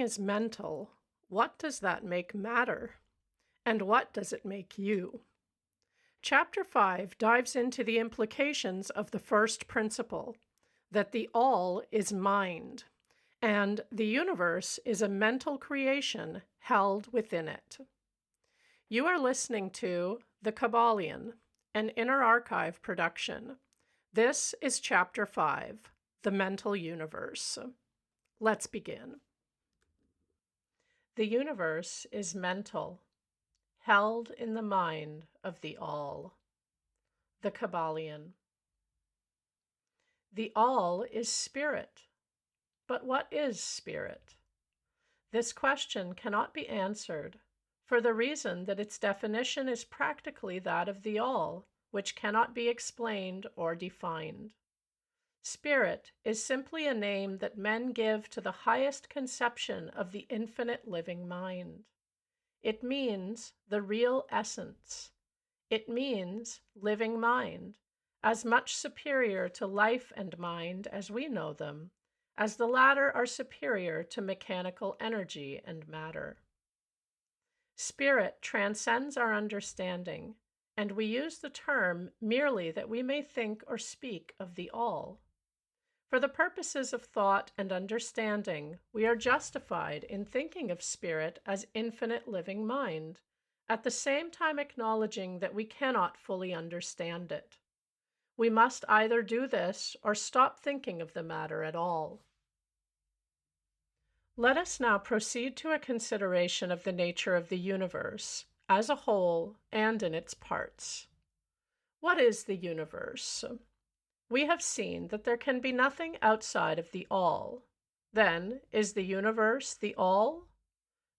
is mental, what does that make matter? And what does it make you? Chapter 5 dives into the implications of the first principle, that the all is mind, and the universe is a mental creation held within it. You are listening to The Kybalion, an Inner Archive production. This is Chapter 5, The Mental Universe. Let's begin. The universe is mental, held in the mind of the all. The Kybalion. The all is spirit. But what is spirit? This question cannot be answered for the reason that its definition is practically that of the all, which cannot be explained or defined. Spirit is simply a name that men give to the highest conception of the infinite living mind. It means the real essence. It means living mind, as much superior to life and mind as we know them, as the latter are superior to mechanical energy and matter. Spirit transcends our understanding, and we use the term merely that we may think or speak of the all. For the purposes of thought and understanding, we are justified in thinking of spirit as infinite living mind, at the same time acknowledging that we cannot fully understand it. We must either do this or stop thinking of the matter at all. Let us now proceed to a consideration of the nature of the universe as a whole and in its parts. What is the universe? We have seen that there can be nothing outside of the all. Then, is the universe the all?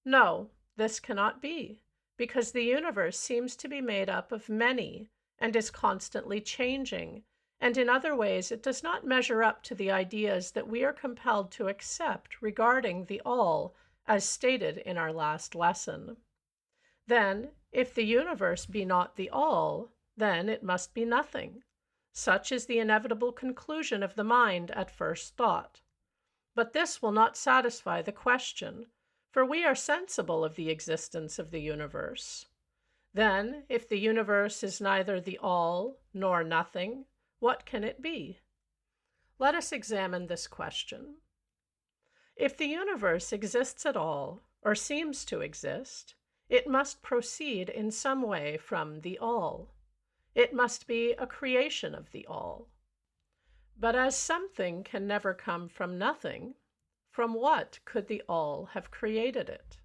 No, this cannot be, because the universe seems to be made up of many and is constantly changing, and in other ways it does not measure up to the ideas that we are compelled to accept regarding the all as stated in our last lesson. Then, if the universe be not the all, then it must be nothing. Such is the inevitable conclusion of the mind at first thought. But this will not satisfy the question, for we are sensible of the existence of the universe. Then, if the universe is neither the all nor nothing, what can it be? Let us examine this question. If the universe exists at all, or seems to exist, it must proceed in some way from the all. It must be a creation of the all. But as something can never come from nothing, from what could the all have created it?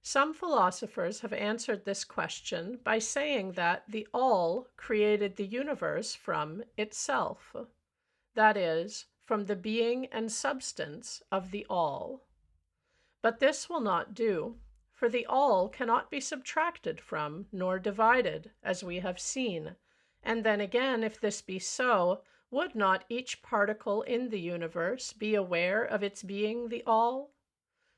Some philosophers have answered this question by saying that the all created the universe from itself, that is, from the being and substance of the all. But this will not do, for the all cannot be subtracted from nor divided, as we have seen. And then again, if this be so, would not each particle in the universe be aware of its being the all?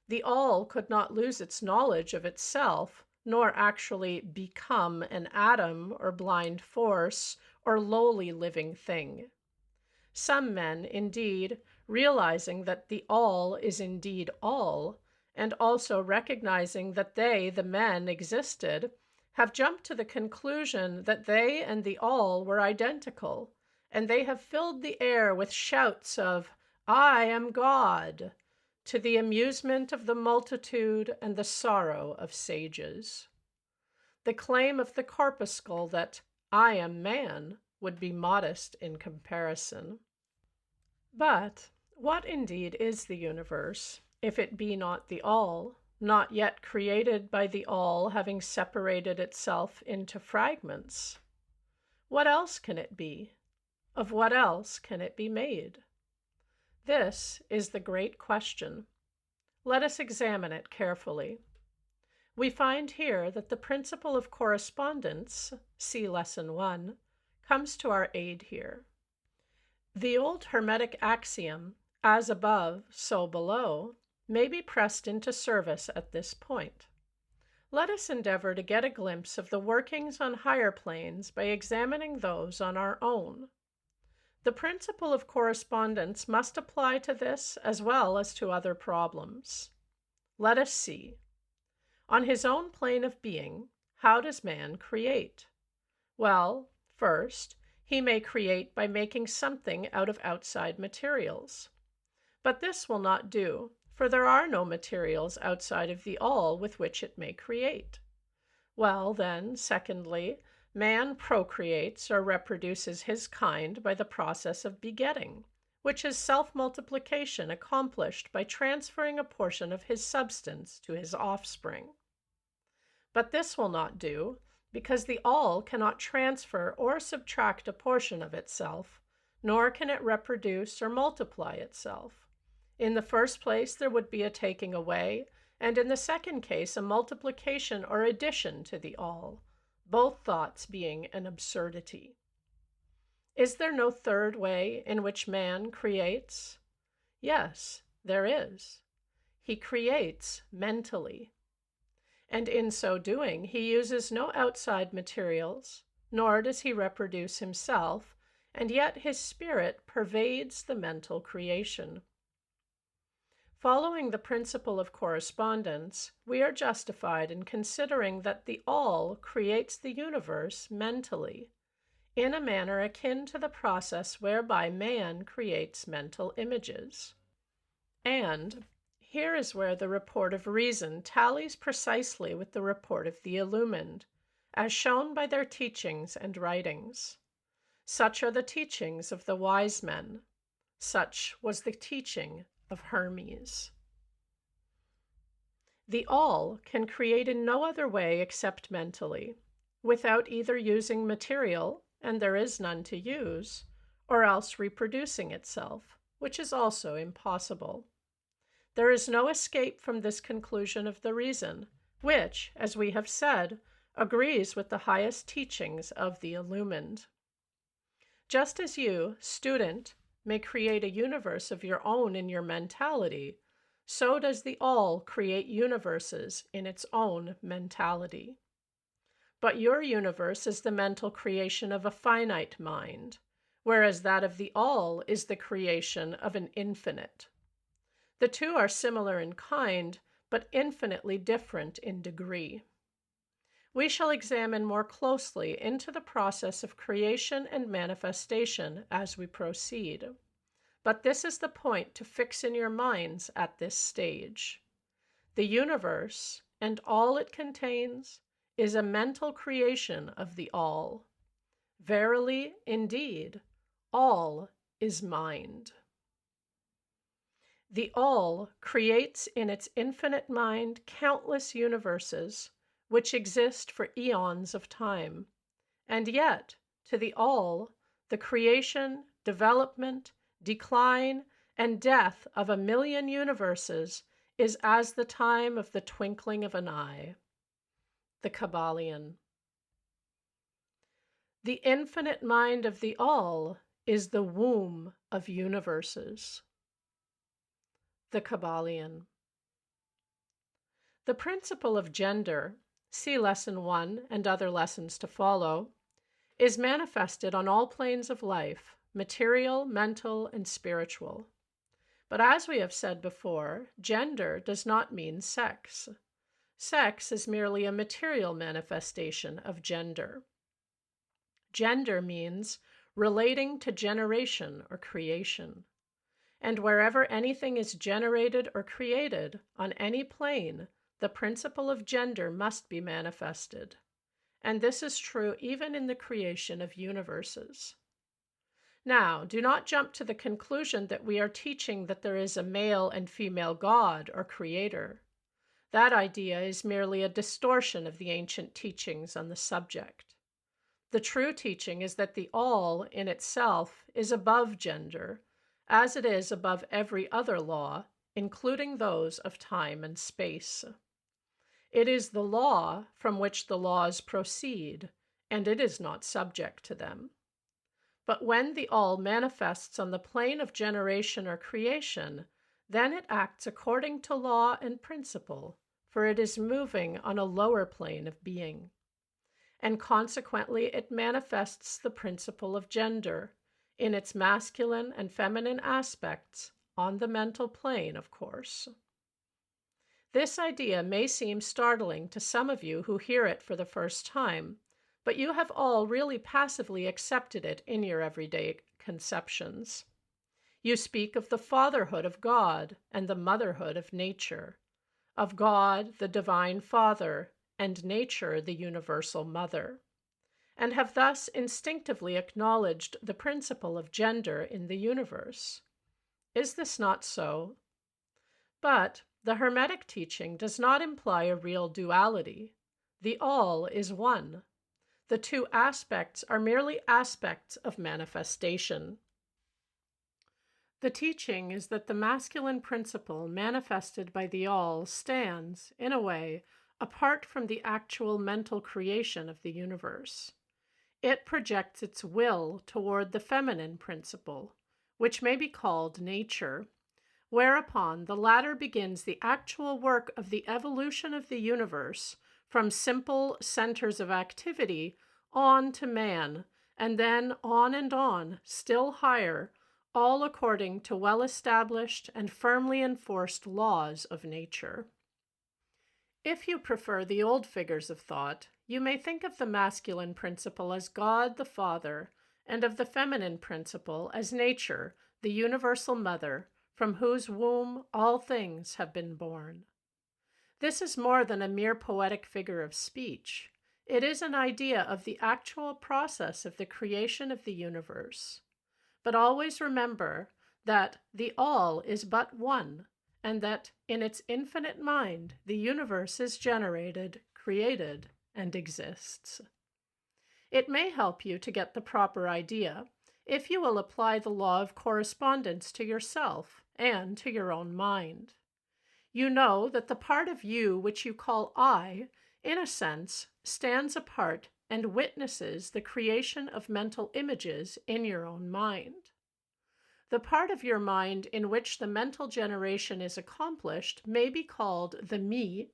The all could not lose its knowledge of itself, nor actually become an atom or blind force or lowly living thing. Some men, indeed, realizing that the all is indeed all, and also recognizing that they, the men, existed, have jumped to the conclusion that they and the all were identical, and they have filled the air with shouts of, "I am God," to the amusement of the multitude and the sorrow of sages. The claim of the corpuscle that "I am man" would be modest in comparison. But what indeed is the universe, if it be not the all, not yet created by the all having separated itself into fragments? What else can it be? Of what else can it be made? This is the great question. Let us examine it carefully. We find here that the principle of correspondence, see Lesson 1, comes to our aid here. The old Hermetic axiom, as above, so below, may be pressed into service at this point. Let us endeavor to get a glimpse of the workings on higher planes by examining those on our own. The principle of correspondence must apply to this as well as to other problems. Let us see. On his own plane of being, how does man create? Well, first, he may create by making something out of outside materials. But this will not do, for there are no materials outside of the all with which it may create. Well, then, secondly, man procreates or reproduces his kind by the process of begetting, which is self-multiplication accomplished by transferring a portion of his substance to his offspring. But this will not do, because the all cannot transfer or subtract a portion of itself, nor can it reproduce or multiply itself. In the first place, there would be a taking away, and in the second case, a multiplication or addition to the all, both thoughts being an absurdity. Is there no third way in which man creates? Yes, there is. He creates mentally. And in so doing, he uses no outside materials, nor does he reproduce himself, and yet his spirit pervades the mental creation. Following the principle of correspondence, we are justified in considering that the all creates the universe mentally, in a manner akin to the process whereby man creates mental images. And here is where the report of reason tallies precisely with the report of the illumined, as shown by their teachings and writings. Such are the teachings of the wise men. Such was the teaching of Hermes. The all can create in no other way except mentally, without either using material, and there is none to use, or else reproducing itself, which is also impossible. There is no escape from this conclusion of the reason, which, as we have said, agrees with the highest teachings of the illumined. Just as you, student, may create a universe of your own in your mentality, so does the all create universes in its own mentality. But your universe is the mental creation of a finite mind, whereas that of the all is the creation of an infinite. The two are similar in kind, but infinitely different in degree. We shall examine more closely into the process of creation and manifestation as we proceed. But this is the point to fix in your minds at this stage. The universe, and all it contains, is a mental creation of the all. Verily, indeed, all is mind. The all creates in its infinite mind countless universes, which exist for eons of time. And yet, to the all, the creation, development, decline, and death of 1,000,000 universes is as the time of the twinkling of an eye. The Kybalion. The infinite mind of the all is the womb of universes. The Kybalion. The principle of gender, see Lesson 1 and other lessons to follow, is manifested on all planes of life, material, mental, and spiritual. But as we have said before, gender does not mean sex. Sex is merely a material manifestation of gender. Gender means relating to generation or creation. And wherever anything is generated or created on any plane, the principle of gender must be manifested. And this is true even in the creation of universes. Now, do not jump to the conclusion that we are teaching that there is a male and female God or creator. That idea is merely a distortion of the ancient teachings on the subject. The true teaching is that the all in itself is above gender, as it is above every other law, including those of time and space. It is the law from which the laws proceed, and it is not subject to them. But when the all manifests on the plane of generation or creation, then it acts according to law and principle, for it is moving on a lower plane of being. And consequently, it manifests the principle of gender, in its masculine and feminine aspects, on the mental plane, of course. This idea may seem startling to some of you who hear it for the first time, but you have all really passively accepted it in your everyday conceptions. You speak of the fatherhood of God and the motherhood of nature, of God, the divine Father, and nature, the universal mother, and have thus instinctively acknowledged the principle of gender in the universe. Is this not so? But the Hermetic teaching does not imply a real duality. The all is one. The two aspects are merely aspects of manifestation. The teaching is that the masculine principle manifested by the all stands, in a way, apart from the actual mental creation of the universe. It projects its will toward the feminine principle, which may be called nature, whereupon the latter begins the actual work of the evolution of the universe from simple centers of activity on to man, and then on and on, still higher, all according to well-established and firmly enforced laws of nature. If you prefer the old figures of thought, you may think of the masculine principle as God the Father, and of the feminine principle as nature, the universal mother, from whose womb all things have been born. This is more than a mere poetic figure of speech. It is an idea of the actual process of the creation of the universe. But always remember that the all is but one, and that in its infinite mind the universe is generated, created, and exists. It may help you to get the proper idea if you will apply the law of correspondence to yourself and to your own mind. You know that the part of you which you call I, in a sense, stands apart and witnesses the creation of mental images in your own mind. The part of your mind in which the mental generation is accomplished may be called the me,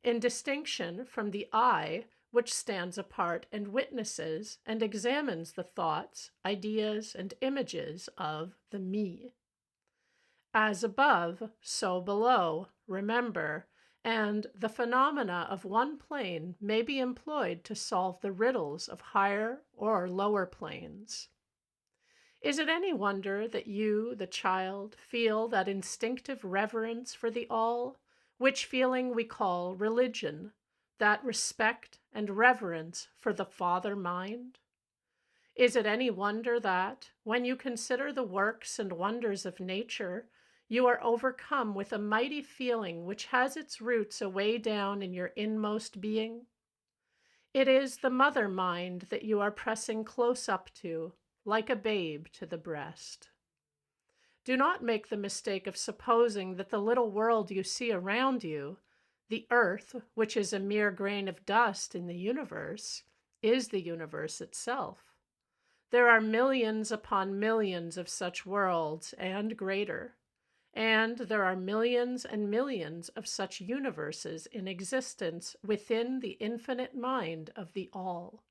in distinction from the I, which stands apart and witnesses and examines the thoughts, ideas, and images of the me. As above, so below, remember, and the phenomena of one plane may be employed to solve the riddles of higher or lower planes. Is it any wonder that you, the child, feel that instinctive reverence for the all, which feeling we call religion, that respect and reverence for the Father mind? Is it any wonder that, when you consider the works and wonders of nature, you are overcome with a mighty feeling which has its roots away down in your inmost being? It is the mother mind that you are pressing close up to, like a babe to the breast. Do not make the mistake of supposing that the little world you see around you, the earth, which is a mere grain of dust in the universe, is the universe itself. There are millions upon millions of such worlds, and greater. And there are millions and millions of such universes in existence within the infinite mind of the all.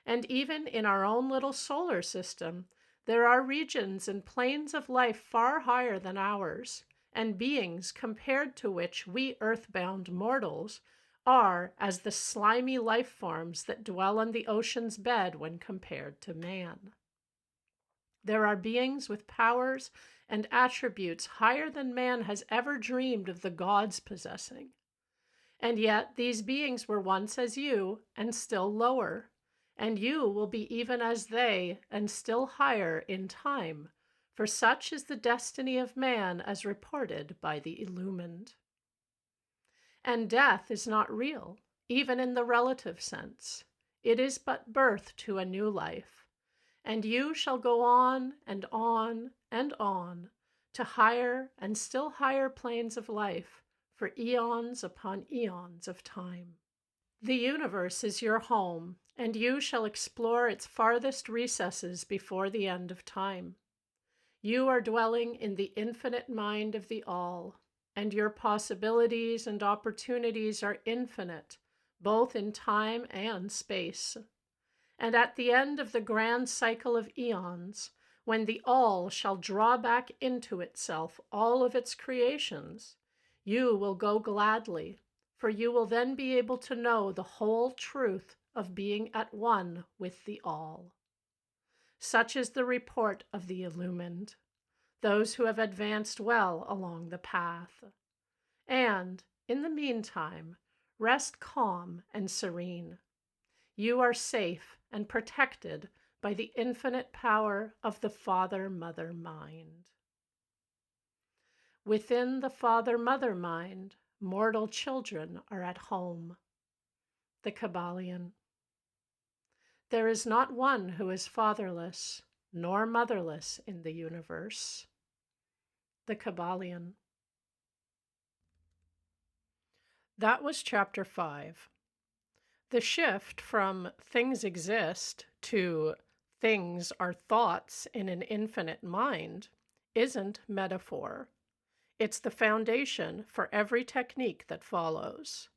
And even in our own little solar system, there are regions and planes of life far higher than ours, and beings compared to which we earthbound mortals are as the slimy life forms that dwell on the ocean's bed when compared to man. There are beings with powers and attributes higher than man has ever dreamed of the gods possessing. And yet these beings were once as you, and still lower, and you will be even as they, and still higher in time, for such is the destiny of man as reported by the illumined. And death is not real, even in the relative sense. It is but birth to a new life. And you shall go on and on and on to higher and still higher planes of life for eons upon eons of time. The universe is your home, and you shall explore its farthest recesses before the end of time. You are dwelling in the infinite mind of the all, and your possibilities and opportunities are infinite, both in time and space. And at the end of the grand cycle of eons, when the all shall draw back into itself all of its creations, You will go gladly, for you will then be able to know the whole truth of being at one with the all. Such is the report of the illumined, those who have advanced well along the path. And, in the meantime, rest calm and serene. You are safe and protected by the infinite power of the Father-Mother mind. Within the Father-Mother mind, mortal children are at home. The Kybalion. There is not one who is fatherless nor motherless in the universe. The Kybalion. That was Chapter 5. The shift from things exist to things are thoughts in an infinite mind isn't metaphor. It's the foundation for every technique that follows.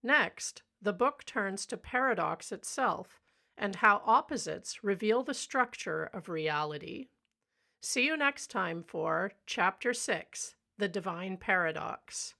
Next, the book turns to paradox itself and how opposites reveal the structure of reality. See you next time for Chapter 6, The Divine Paradox.